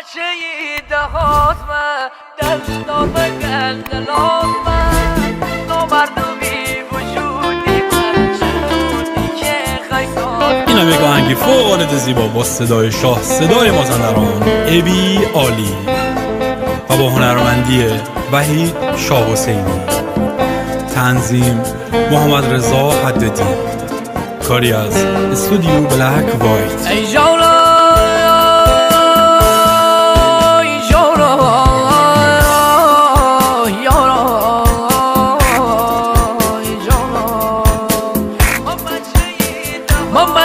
بچه دهات من دلدار بگرد لات من نامرد و بی وجودی من شنودی که خیصات. این هم یک آهنگی فوق العاده زیبا با صدای شاه، صدای مازندران ابی عالی و با هنرمندی وحید شاه حسینی، تنظیم محمد رضا حددی، کاری از استودیو بلک وایت. ای جولا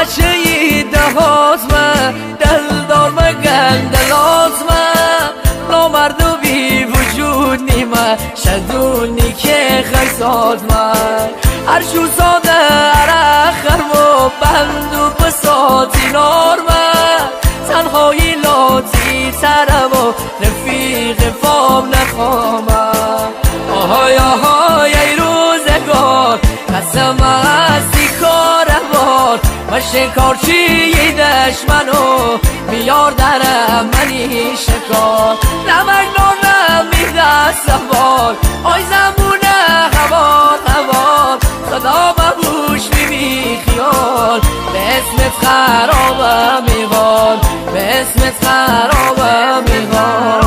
بچه دهات من دلدار مگن دلات من نامرد و بی وجود نیمه شدونی که خیصات من هرشو ساده عرق خرم و بند و بساتی نار من تنهایی لاتی ترم و رفیق فام نخوامم. آهای آهای ای روزگار قسم هستی کارمار و شکارچی دشمنو میار درم منی شکار نمک نارم میده سوار آی زمونه هوار هوار صدا ببوش بی خیال به اسمت خرابم میغال به اسمت خرابم میغال.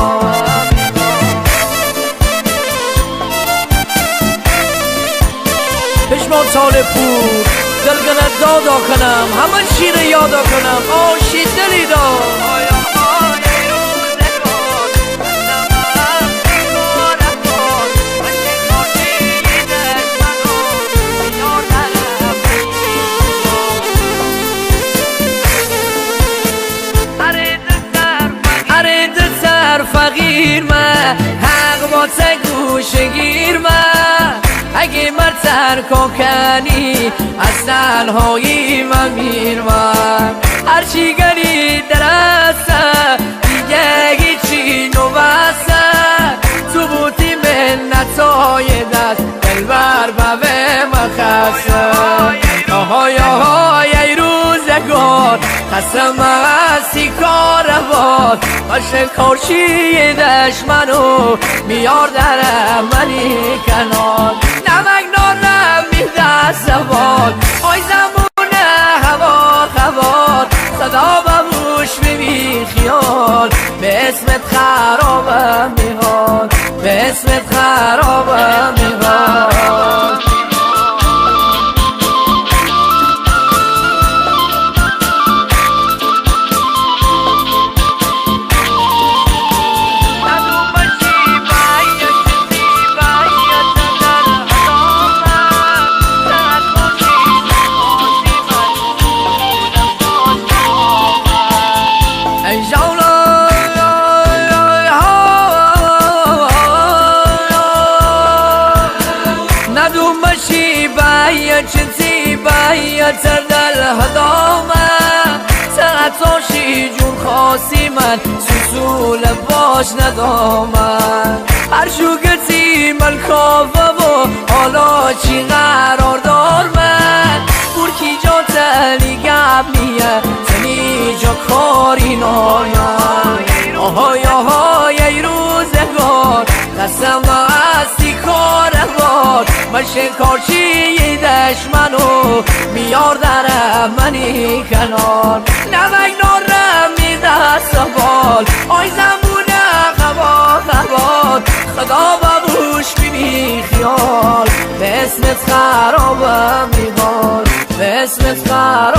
پشمان سال پور دلگنت دادا کنم همه شیر یادا کنم آشی دلی دار. فقیر من حق با تگوش گیر من اگه من ترک کنی از تنهایی من میر من هرچی گلی درسته دیگه هیچی نوسته تو بودی منتای دست دلبر به مخصه. آهای آهای ای روزگار قسم هستی کاروان و شکارچی دشمنو میار درم منی کنار نمک نارم میده سوال آی زمونه هوار هوار صدا ببوش بی خیال به اسمت خرابم میحال به اسمت خرابم میحال. چنتی باید تردل هدامه سعتاشی جون خاصی من سوسول باش ندامن هر شوگتی من کافه و حالا چی قرار دار من برکی جا تلی گب نیه تنی جا کاری نایم. آهای آهای ای روزگار قسم هستی کاروان من شکارچی دشمنو میار درم منی کنار نمک نارم میده سوال آی زمونه هوار هوار خدا ببوش بی خیال به اسمت خرابم میبار به اسمت خرابم